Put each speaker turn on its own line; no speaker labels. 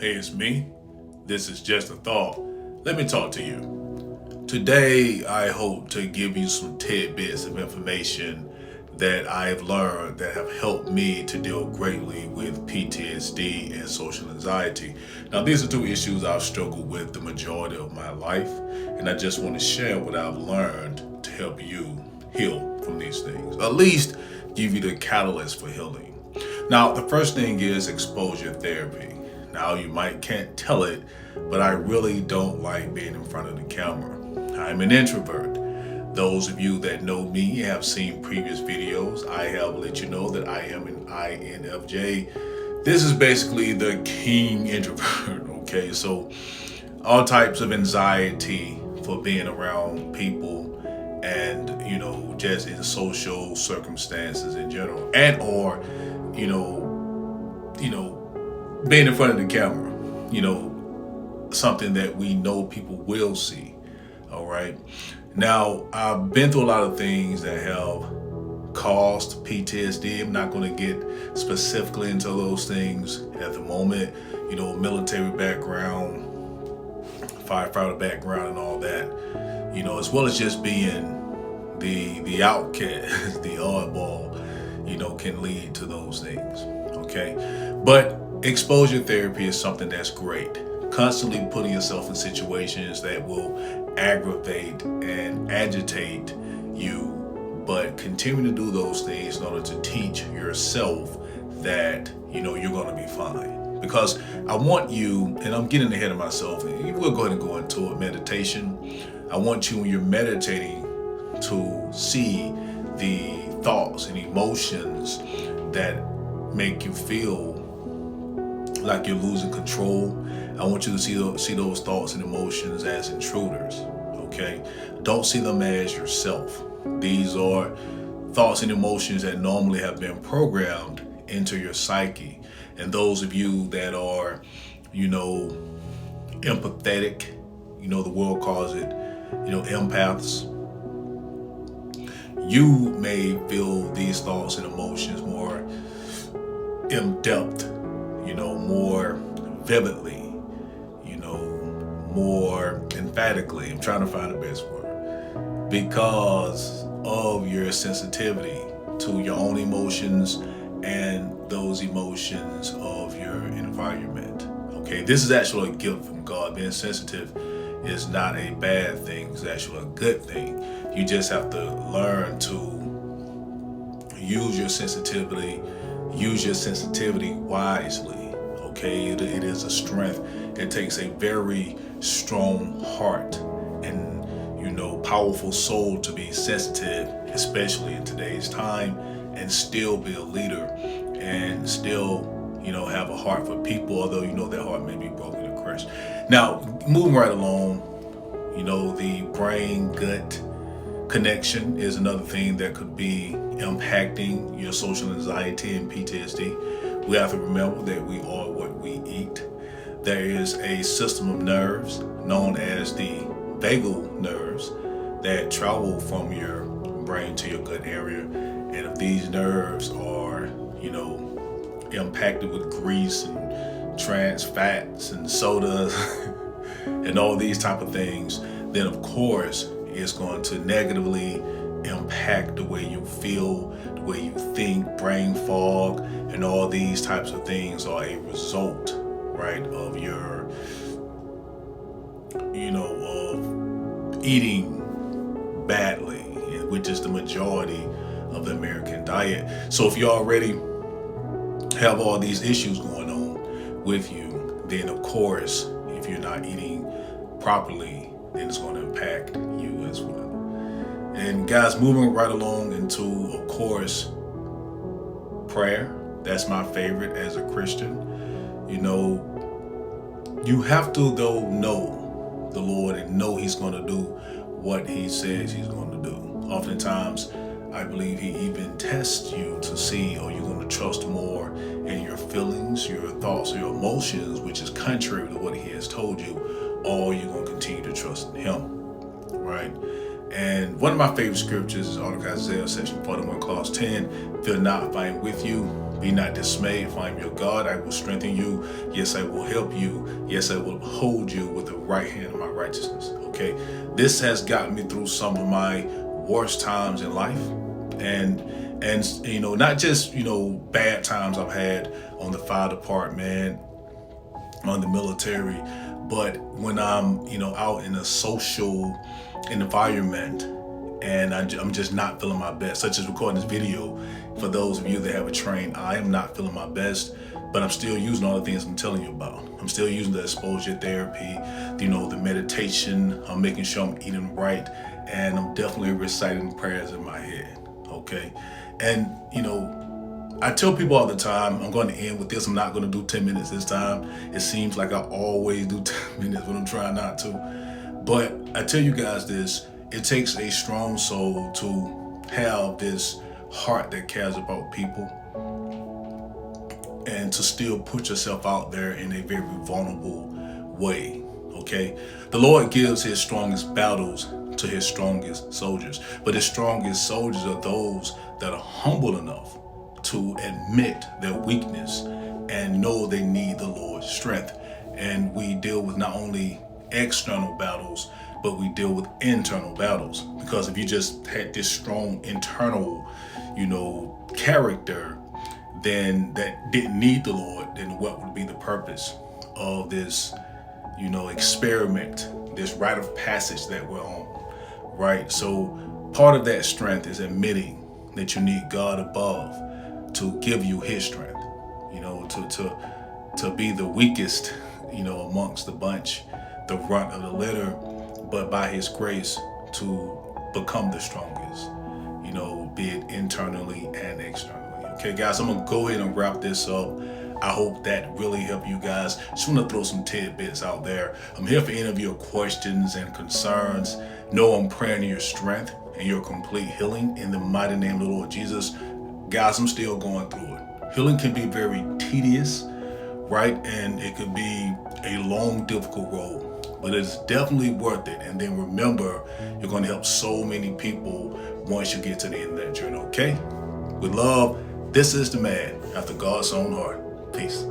Hey, it's me. This is just a thought. Let me talk to you. Today, I hope to give you some tidbits of information that I've learned that have helped me to deal greatly with PTSD and social anxiety. Now, these are two issues I've struggled with the majority of my life, and I just want to share what I've learned to help you heal from these things, at least give you the catalyst for healing. Now, the first thing is exposure therapy. Now, you can't tell it, but I really don't like being in front of the camera. I'm an introvert. Those of you that know me have seen previous videos. I have let you know that I am an INFJ. This is basically the king introvert, okay? So all types of anxiety for being around people and, just in social circumstances in general or, being in front of the camera, something that we know people will see. All right. Now, I've been through a lot of things that have caused PTSD. I'm not going to get specifically into those things at the moment. Military background, firefighter background and all that, as well as just being the outcast, the oddball, can lead to those things. Okay. But exposure therapy is something that's great. Constantly putting yourself in situations that will aggravate and agitate you, but continue to do those things in order to teach yourself that, you're going to be fine. Because I want you, and I'm getting ahead of myself, and we'll go ahead and go into it, meditation. I want you, when you're meditating, to see the thoughts and emotions that make you feel like you're losing control. I want you to see those thoughts and emotions as intruders, okay? Don't see them as yourself. These are thoughts and emotions that normally have been programmed into your psyche. And those of you that are, empathetic, the world calls it, empaths, you may feel these thoughts and emotions more in depth, more vividly, more emphatically. I'm trying to find the best word, because of your sensitivity to your own emotions and those emotions of your environment. Okay, this is actually a gift from God. Being sensitive is not a bad thing. It's actually a good thing. You just have to learn to use your sensitivity wisely. Okay, it is a strength. It takes a very strong heart and powerful soul to be sensitive, especially in today's time, and still be a leader and still have a heart for people, although that heart may be broken and crushed. Now, moving right along, the brain gut connection is another thing that could be impacting your social anxiety and PTSD. We have to remember that we are what we eat. There is a system of nerves known as the vagal nerves that travel from your brain to your gut area. And if these nerves are, impacted with grease and trans fats and sodas and all these type of things, then of course it's going to negatively impact the way you feel, the way you think, brain fog, and all these types of things are a result, right, of your, of eating badly, which is the majority of the American diet. So if you already have all these issues going on with you, then of course, if you're not eating properly, then it's going to impact you as well. And guys, moving right along into, of course, prayer. That's my favorite as a Christian. You have to though know the Lord and know He's going to do what He says He's going to do. Oftentimes, I believe He even tests you to see, are you going to trust more in your feelings, your thoughts, or your emotions, which is contrary to what He has told you, or are you going to continue to trust in Him, right? And one of my favorite scriptures is out of Isaiah section 41, clause 10. Fear not, for I am with you. Be not dismayed, for I am your God. I will strengthen you. Yes, I will help you. Yes, I will hold you with the right hand of my righteousness. Okay, this has gotten me through some of my worst times in life, and not just bad times I've had on the fire department, on the military, but when I'm out in a social environment and I'm just not feeling my best, such as recording this video. For those of you that have a train, I am not feeling my best, but I'm still using all the things I'm telling you about. I'm still using the exposure therapy, the meditation. I'm making sure I'm eating right, and I'm definitely reciting prayers in my head. Okay, and I tell people all the time, I'm going to end with this. I'm not going to do 10 minutes this time. It seems like I always do 10 minutes, but I'm trying not to. But I tell you guys this, it takes a strong soul to have this heart that cares about people and to still put yourself out there in a very vulnerable way. Okay, the Lord gives his strongest battles to his strongest soldiers, but his strongest soldiers are those that are humble enough to admit their weakness and know they need the Lord's strength. And we deal with not only external battles, but we deal with internal battles. Because if you just had this strong internal, character, then that didn't need the Lord, then what would be the purpose of this, experiment, this rite of passage that we're on, right? So part of that strength is admitting that you need God above to give you his strength, to be the weakest, amongst the bunch, the runt of the litter, but by his grace to become the strongest, be it internally and externally. Okay, guys, I'm gonna go ahead and wrap this up. I hope that really helped you guys. Just want to throw some tidbits out there. I'm here for any of your questions and concerns. Know I'm praying your strength and your complete healing in the mighty name of the Lord Jesus. Guys, I'm still going through it. Healing can be very tedious, right? And it could be a long, difficult road, but it's definitely worth it. And then remember, you're going to help so many people once you get to the end of that journey, okay? With love, this is the man after God's own heart. Peace.